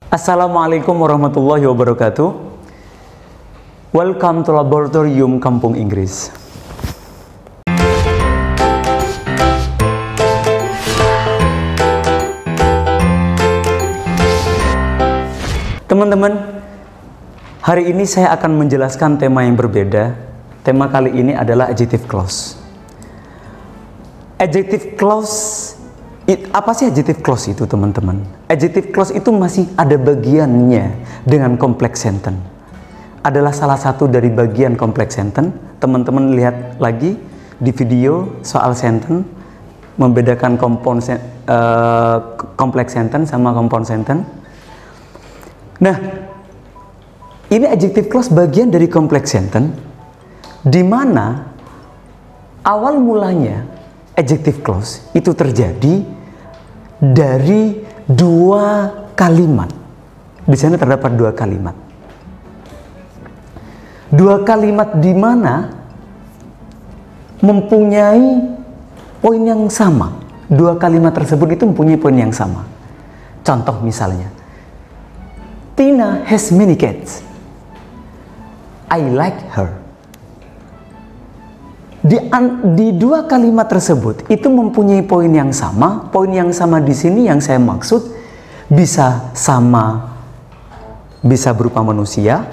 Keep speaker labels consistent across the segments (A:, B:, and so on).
A: Assalamualaikum warahmatullahi wabarakatuh. Welcome to Laboratorium Kampung Inggris. Teman-teman, hari ini saya akan menjelaskan tema yang berbeda. Tema kali ini adalah adjective clause. Adjective clause, apa sih adjective clause itu, teman-teman? Adjective clause itu masih ada bagiannya dengan complex sentence. Adalah salah satu dari bagian complex sentence. Teman-teman lihat lagi di video soal sentence, membedakan complex sentence sama compound sentence. Nah, ini adjective clause bagian dari complex sentence, di mana awal mulanya adjective clause itu terjadi dari dua kalimat. Di sana terdapat dua kalimat. Dua kalimat di mana mempunyai poin yang sama. Dua kalimat tersebut itu mempunyai poin yang sama. Contoh misalnya, Tina has many cats. I like her. Di dua kalimat tersebut itu mempunyai poin yang sama. Poin yang sama di sini yang saya maksud bisa sama, bisa berupa manusia,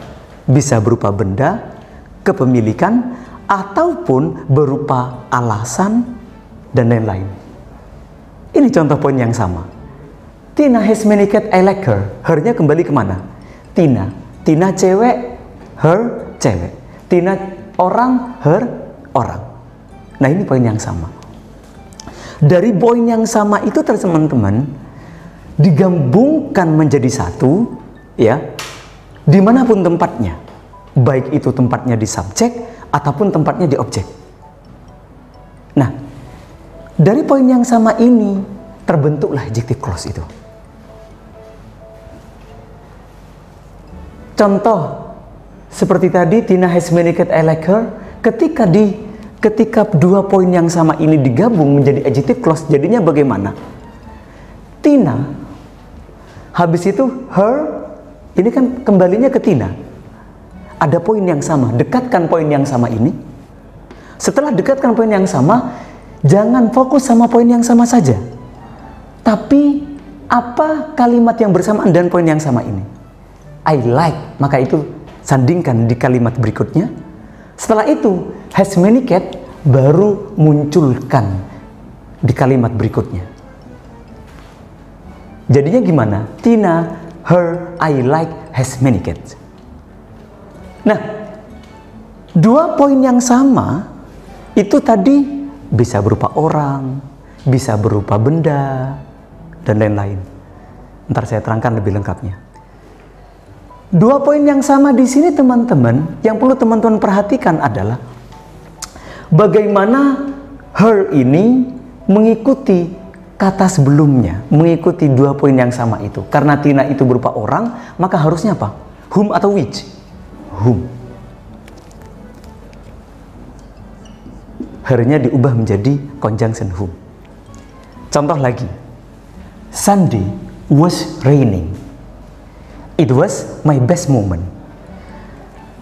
A: bisa berupa benda, kepemilikan, ataupun berupa alasan dan lain-lain. Ini contoh poin yang sama. Tina has many cats, I like her. Her-nya kembali kemana? Tina. Tina cewek, her cewek. Tina orang, her orang. Nah, ini poin yang sama. Dari poin yang sama itu, teman-teman, digabungkan menjadi satu, ya, dimanapun tempatnya, baik itu tempatnya di subjek ataupun tempatnya di objek. Nah, dari poin yang sama ini terbentuklah adjective clause itu. Contoh seperti tadi, Tina has many cats, I like her. Ketika dua poin yang sama ini digabung menjadi adjective clause, jadinya bagaimana? Tina, habis itu her, ini kan kembalinya ke Tina. Ada poin yang sama, dekatkan poin yang sama ini. Setelah dekatkan poin yang sama, jangan fokus sama poin yang sama saja. Tapi apa kalimat yang bersamaan dan poin yang sama ini? I like, maka itu sandingkan di kalimat berikutnya. Setelah itu, has many cats baru munculkan di kalimat berikutnya. Jadinya gimana? Tina, her, I like, has many cats. Nah, dua poin yang sama itu tadi bisa berupa orang, bisa berupa benda, dan lain-lain. Ntar saya terangkan lebih lengkapnya. Dua poin yang sama di sini, teman-teman, yang perlu teman-teman perhatikan adalah bagaimana her ini mengikuti kata sebelumnya, mengikuti dua poin yang sama itu. Karena Tina itu berupa orang, maka harusnya apa? Whom atau which? Whom. Her-nya diubah menjadi conjunction whom. Contoh lagi, Sunday was raining. It was my best moment.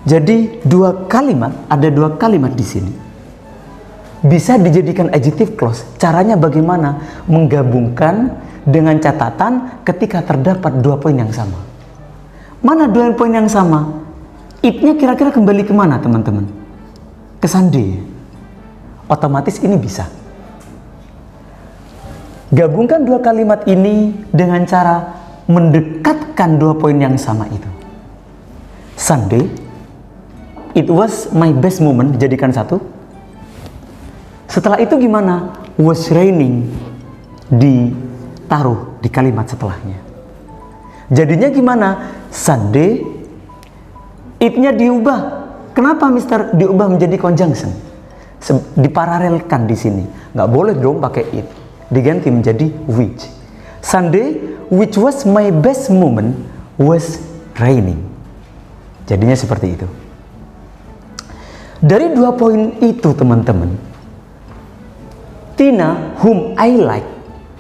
A: Jadi ada dua kalimat di sini. Bisa dijadikan adjective clause. Caranya bagaimana? Menggabungkan dengan catatan ketika terdapat dua poin yang sama. Mana dua poin yang sama? It-nya kira-kira kembali kemana, teman-teman? Ke Sunday. Otomatis ini bisa. Gabungkan dua kalimat ini dengan cara mendekatkan dua poin yang sama itu. Sunday, it was my best moment, dijadikan satu. Setelah itu gimana? Was raining, ditaruh di kalimat setelahnya. Jadinya gimana? Sunday, it-nya diubah. Kenapa Mister diubah menjadi conjunction? Diparalelkan di sini. Nggak boleh dong pakai it. Diganti menjadi which. Sunday, which was my best moment, was raining. Jadinya seperti itu. Dari dua poin itu, teman-teman, Tina, whom I like,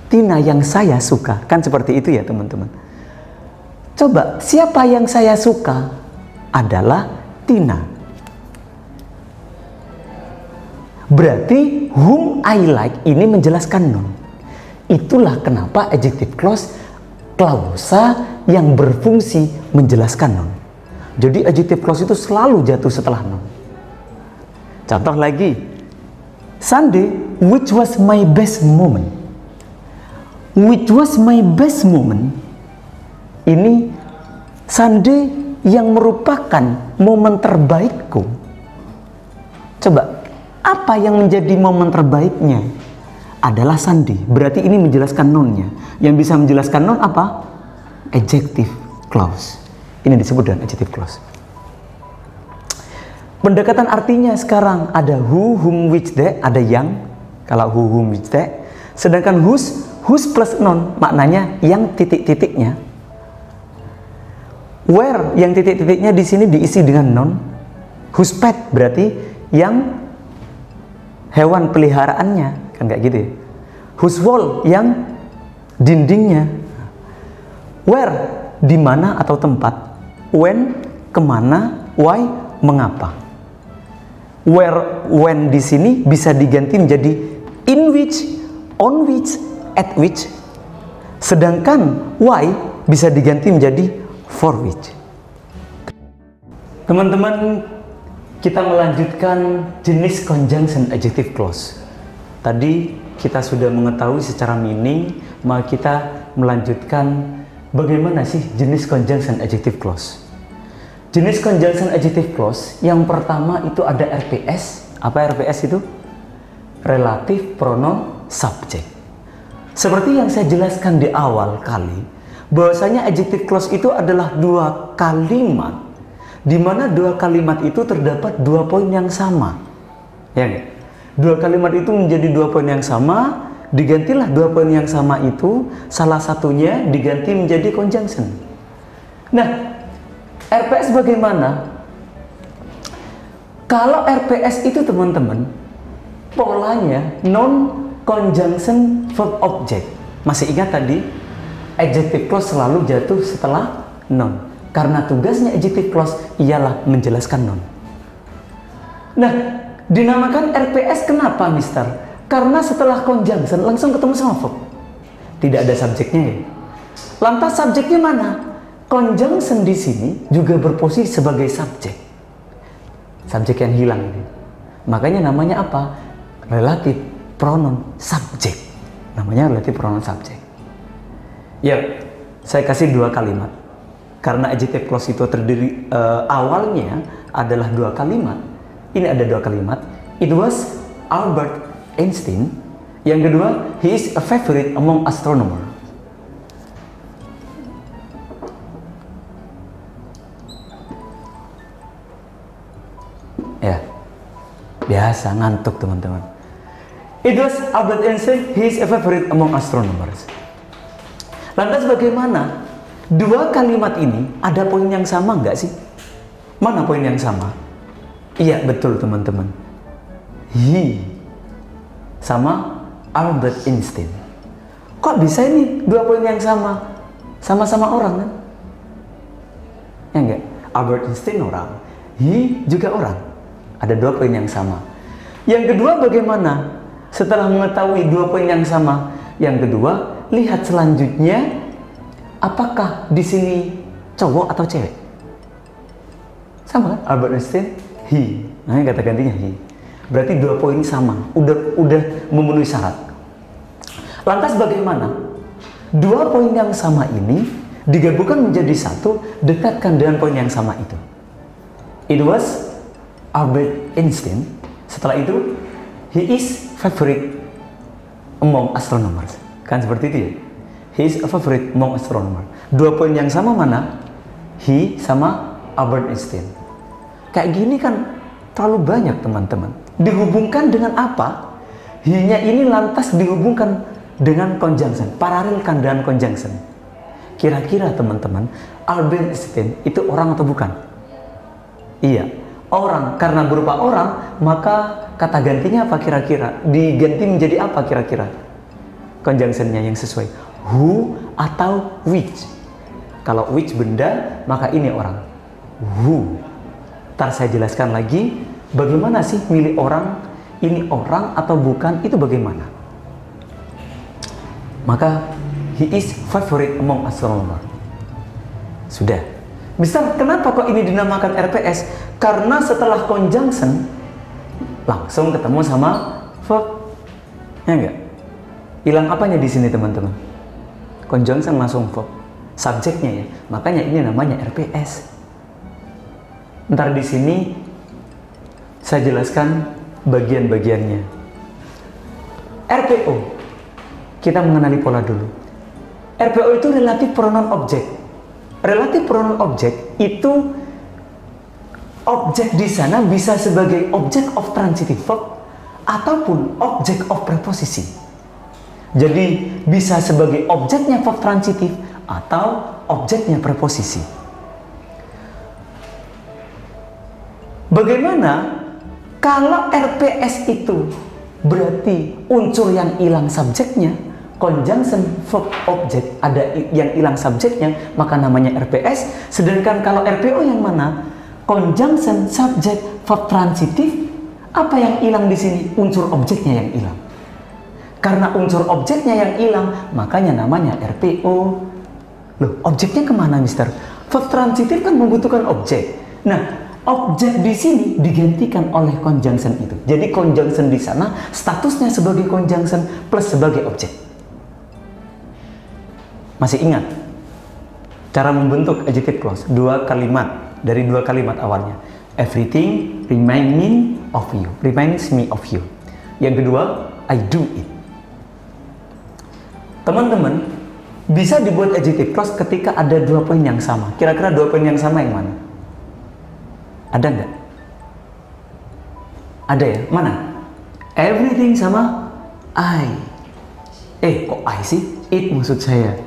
A: Tina yang saya suka, kan seperti itu ya, teman-teman. Coba, siapa yang saya suka adalah Tina. Berarti whom I like ini menjelaskan noun. Itulah kenapa adjective clause klausa yang berfungsi menjelaskan noun. Jadi adjective clause itu selalu jatuh setelah noun. Contoh lagi, Sunday, which was my best moment. Which was my best moment. Ini Sunday yang merupakan momen terbaikku. Coba, apa yang menjadi momen terbaiknya? Adalah Sunday. Berarti ini menjelaskan nounnya. Yang bisa menjelaskan noun apa? Adjective clause. Ini disebut dengan adjective clause. Pendekatan artinya sekarang ada who, whom, which, that, ada yang. Kalau who, whom, which, that. Sedangkan whose plus noun maknanya yang titik-titiknya. Where yang titik-titiknya di sini diisi dengan noun. Whose pet berarti yang hewan peliharaannya, kan kayak gitu ya. Whose wall yang dindingnya. Where di mana atau tempat. When kemana. Why mengapa. Where, when di sini bisa diganti menjadi in which, on which, at which. Sedangkan why bisa diganti menjadi for which. Teman-teman, kita melanjutkan jenis conjunction adjective clause. Tadi kita sudah mengetahui secara meaning, maka kita melanjutkan bagaimana sih jenis conjunction adjective clause. Jenis conjunction adjective clause yang pertama itu ada RPS. Apa RPS itu? Relative pronoun subject. Seperti yang saya jelaskan di awal kali, bahwasanya adjective clause itu adalah dua kalimat, di mana dua kalimat itu terdapat dua poin yang sama. Ya nggak? Dua kalimat itu menjadi dua poin yang sama, digantilah dua poin yang sama itu, salah satunya diganti menjadi conjunction. Nah, RPS bagaimana? Kalau RPS itu teman-teman, polanya non-conjunction verb object. Masih ingat tadi? Adjective clause selalu jatuh setelah noun. Karena tugasnya adjective clause ialah menjelaskan noun. Nah, dinamakan RPS kenapa, Mister? Karena setelah conjunction langsung ketemu sama verb. Tidak ada subjeknya ya. Lantas subjeknya mana? Conjunction di sini juga berposisi sebagai subjek. Subjek yang hilang ini. Makanya namanya apa? Relative pronoun subject. Namanya relative pronoun subject. Ya, saya kasih dua kalimat. Karena adjective clause itu terdiri awalnya adalah dua kalimat. Ini ada dua kalimat. It was Albert Einstein. Yang kedua, he is a favorite among astronomers. Ya, biasa ngantuk teman-teman. It was Albert Einstein, he is a favorite among astronomers. Lantas bagaimana? Dua kalimat ini ada poin yang sama nggak sih? Mana poin yang sama? Iya betul teman-teman. He sama Albert Einstein. Kok bisa ini dua poin yang sama? Sama-sama orang kan? Ya enggak? Albert Einstein orang, he juga orang. Ada dua poin yang sama. Yang kedua bagaimana? Setelah mengetahui dua poin yang sama, yang kedua lihat selanjutnya, apakah di sini cowok atau cewek? Sama kan? Albert Einstein, he. Nah, kata gantinya he. Berarti dua poin sama. Udah memenuhi syarat. Lantas bagaimana? Dua poin yang sama ini digabungkan menjadi satu, dekatkan dengan poin yang sama itu. It was Albert Einstein. Setelah itu, he is favorite among astronomers. Kan seperti itu ya? He is a favorite among astronomers. Dua poin yang sama mana? He sama Albert Einstein. Kayak gini kan terlalu banyak teman-teman. Dihubungkan dengan apa? He-nya ini lantas dihubungkan dengan conjunction. Paralelkan dengan conjunction. Kira-kira teman-teman, Albert Einstein itu orang atau bukan? Iya, orang. Karena berupa orang, maka kata gantinya apa kira-kira? Diganti menjadi apa kira-kira? Conjunction-nya yang sesuai. Who atau which? Kalau which benda, maka ini orang. Who. Ntar saya jelaskan lagi bagaimana sih milih orang, ini orang atau bukan, itu bagaimana. Maka he is favorite among astronomer. Sudah. Misal kenapa kok ini dinamakan RPS? Karena setelah conjunction langsung ketemu sama verb. Ya enggak? Hilang apanya di sini teman-teman? Conjunction langsung verb. Subjeknya ya. Makanya ini namanya RPS. Ntar di sini saya jelaskan bagian-bagiannya. RPO. Kita mengenali pola dulu. RPO itu relatif pronoun object. Relatif pronoun object itu objek di sana bisa sebagai object of transitive verb ataupun object of preposisi. Jadi bisa sebagai objeknya verb transitif atau objeknya preposisi. Bagaimana kalau RPS itu berarti unsur yang hilang subjeknya, conjunction verb object ada yang hilang subjeknya, maka namanya RPS. Sedangkan kalau RPO yang mana? Conjunction subject verb transitif, apa yang hilang di sini? Unsur objeknya yang hilang. Karena unsur objeknya yang hilang, makanya namanya RPO. Loh, objeknya kemana, Mister? Verb transitif kan membutuhkan objek. Nah, objek di sini digantikan oleh conjunction itu. Jadi conjunction di sana statusnya sebagai conjunction plus sebagai objek. Masih ingat cara membentuk adjective clause? Dua kalimat dari dua kalimat awalnya. Everything reminds me of you. Yang kedua, I do it. Teman-teman, bisa dibuat adjective clause ketika ada dua poin yang sama. Kira-kira dua poin yang sama yang mana? Ada nggak? Ada ya? Mana? Everything sama I. Kok I sih? It maksud saya.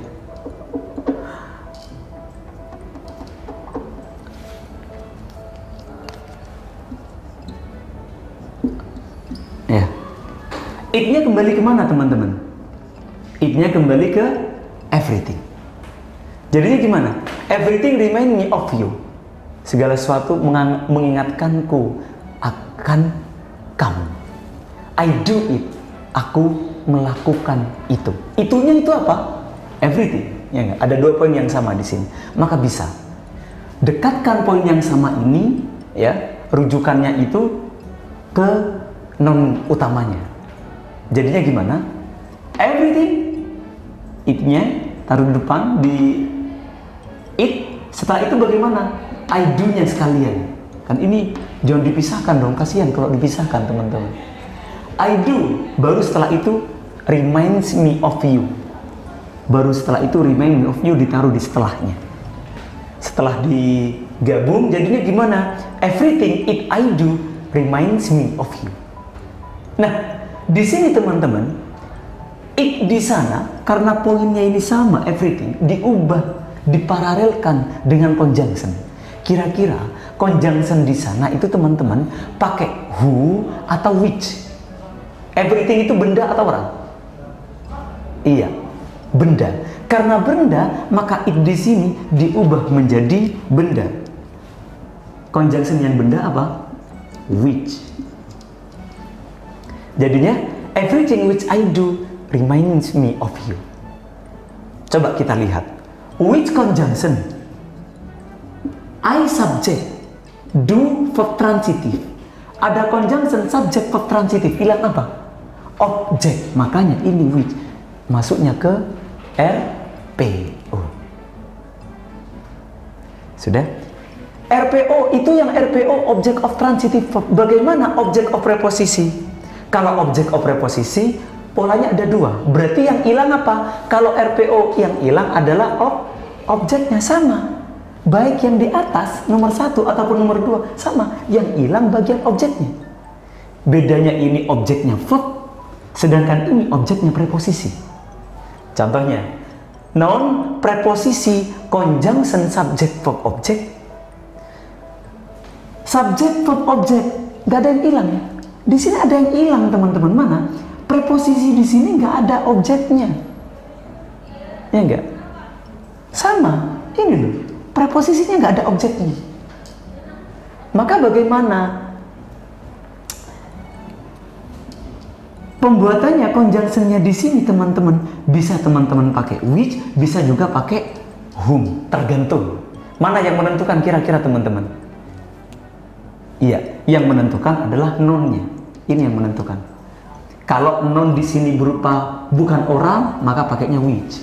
A: Ya. It-nya kembali kemana teman-teman? It-nya kembali ke everything. Jadinya gimana? Everything remind me of you. Segala sesuatu mengingatkanku akan kamu. I do it. Aku melakukan itu. Itunya itu apa? Everything. Ya enggak? Ada dua poin yang sama di sini. Maka bisa dekatkan poin yang sama ini, ya, rujukannya itu ke non utamanya. Jadinya gimana? Everything. It-nya taruh di depan di it. Setelah itu bagaimana? I do-nya sekalian. Kan ini jangan dipisahkan dong, kasihan kalau dipisahkan teman-teman. I do, baru setelah itu reminds me of you. Baru setelah itu remind me of you ditaruh di setelahnya. Setelah digabung jadinya gimana? Everything it I do reminds me of you. Nah, di sini teman-teman, it di sana karena poinnya ini sama everything diubah, diparalelkan dengan conjunction. Kira-kira conjunction di sana itu teman-teman pakai who atau which? Everything itu benda atau orang? Iya, benda. Karena benda, maka it di sini diubah menjadi benda. Conjunction yang benda apa? Which. Jadinya everything which I do reminds me of you. Coba kita lihat. Which conjunction? I subject, do verb transitive. Ada conjunction subject verb transitive, hilang apa? Objek. Makanya ini which masuknya ke RPO. Sudah? RPO itu yang RPO object of transitive verb. Bagaimana object of preposisi? Kalau object of preposisi polanya ada dua. Berarti yang hilang apa? Kalau RPO yang hilang adalah objeknya sama. Baik yang di atas nomor 1 ataupun nomor 2 sama, yang hilang bagian objeknya. Bedanya ini objeknya verb, sedangkan ini objeknya preposisi. Contohnya, noun preposisi conjunction subject verb object. Subject verb object, gak ada yang hilang ya. Di sini ada yang hilang teman-teman. Mana? Preposisi di sini gak ada objeknya. Ya enggak? Sama. ini loh, preposisinya nggak ada objeknya. Maka bagaimana pembuatannya, conjunctionnya di sini teman-teman? Bisa teman-teman pakai which, bisa juga pakai whom, tergantung. Mana yang menentukan kira-kira teman-teman? Iya, yang menentukan adalah noun-nya. Ini yang menentukan. Kalau noun di sini berupa bukan orang, maka pakainya which.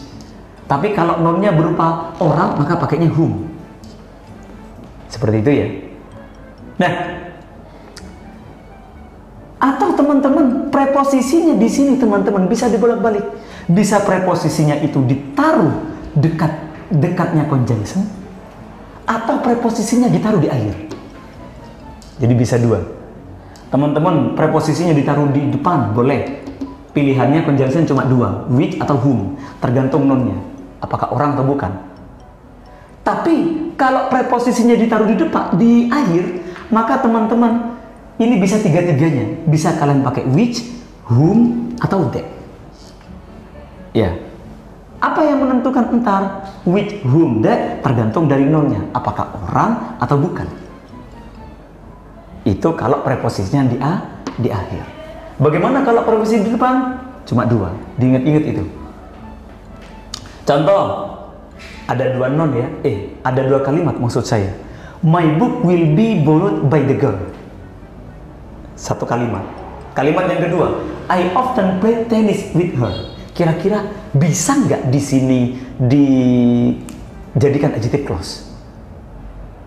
A: Tapi kalau noun-nya berupa orang, maka pakainya whom. Seperti itu ya. Nah, atau teman-teman preposisinya di sini teman-teman bisa dibolak-balik. Bisa preposisinya itu ditaruh dekatnya conjunction, atau preposisinya ditaruh di akhir. Jadi bisa dua. Teman-teman preposisinya ditaruh di depan boleh. Pilihannya conjunction cuma dua, which atau whom, tergantung noun-nya. Apakah orang atau bukan. Tapi kalau preposisinya ditaruh di depan, di akhir, maka teman-teman ini bisa tiga-tiganya. Bisa kalian pakai which, whom, atau that. Ya. Apa yang menentukan entar which, whom, that tergantung dari noun-nya. Apakah orang atau bukan. Itu kalau preposisinya di akhir. Bagaimana kalau preposisi di depan? Cuma dua. Diingat-ingat itu. Contoh, ada dua noun ya. Ada dua kalimat maksud saya. My book will be borrowed by the girl. Satu kalimat. Kalimat yang kedua, I often play tennis with her. Kira-kira bisa nggak di sini dijadikan adjective clause?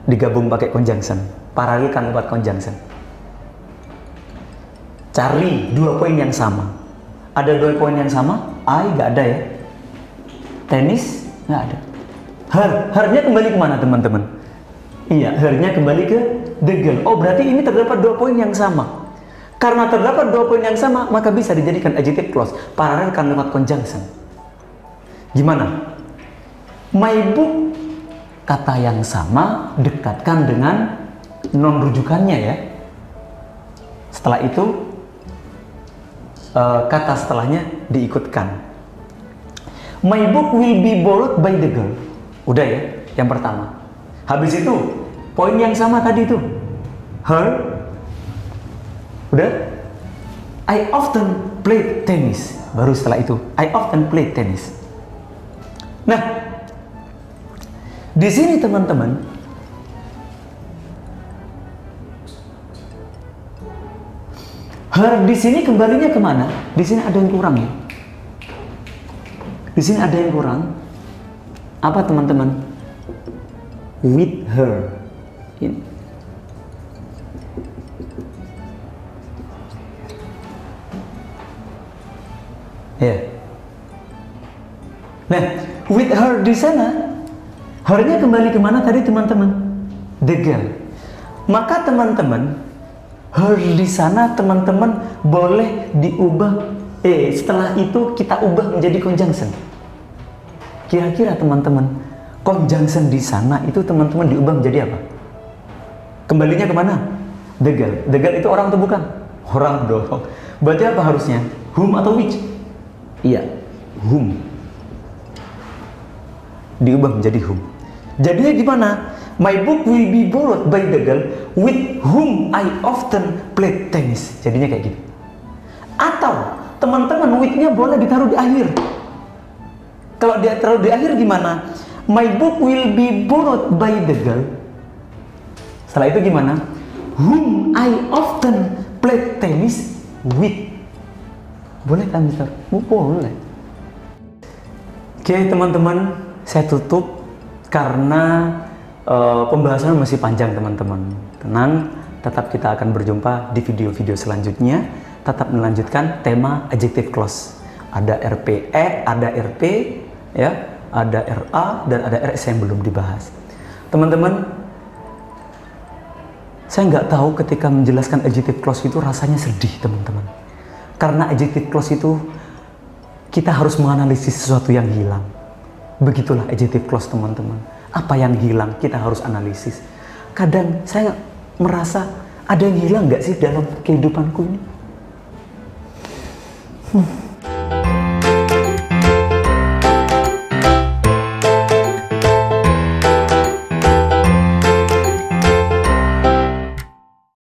A: Digabung pakai conjunction, paralelkan lewat conjunction. Cari dua poin yang sama. Ada dua poin yang sama? I nggak ada ya. Tenis nggak ada. Her-nya kembali kemana teman-teman? Iya, her-nya kembali ke the girl. Oh, berarti ini terdapat dua poin yang sama. Karena terdapat dua poin yang sama, maka bisa dijadikan adjective clause, paralelkan lewat conjunction. Gimana? My book, kata yang sama, dekatkan dengan non rujukannya ya. Setelah itu, kata setelahnya diikutkan. My book will be borrowed by the girl. Udah ya, yang pertama. Habis itu, poin yang sama tadi itu. Her. Udah? I often play tennis. Baru setelah itu, I often play tennis. Nah, di sini teman-teman, her di sini kembalinya kemana? Di sini ada yang kurang ya. Di sini ada yang kurang. Apa teman-teman? With her. Ini. Ya. Nah, with her di sana, her-nya kembali kemana tadi teman-teman? The girl. Maka teman-teman, her di sana teman-teman boleh diubah. Setelah itu kita ubah menjadi conjunction. Kira-kira teman-teman, conjunction di sana itu teman-teman diubah menjadi apa? Kembalinya kemana? The girl. The girl itu orang atau bukan? Orang dong. Berarti apa harusnya? Whom atau which? Iya, whom. Diubah menjadi whom. Jadinya gimana? My book will be borrowed by the girl with whom I often play tennis. Jadinya kayak gitu. Atau teman-teman with-nya boleh ditaruh di akhir. Kalau dia taruh di akhir gimana? My book will be borrowed by the girl. Setelah itu gimana? Whom I often play tennis with. Boleh kan Mister? Boleh. Oke teman-teman, saya tutup karena pembahasan masih panjang teman-teman. Tenang, tetap kita akan berjumpa di video-video selanjutnya. Tetap melanjutkan tema adjective clause. Ada RPE, ada RP, ya, ada RA, dan ada RS yang belum dibahas. Teman-teman, saya nggak tahu ketika menjelaskan adjective clause itu rasanya sedih teman-teman. Karena adjective clause itu kita harus menganalisis sesuatu yang hilang. Begitulah adjective clause teman-teman. Apa yang hilang kita harus analisis. Kadang saya merasa ada yang hilang nggak sih dalam kehidupanku ini?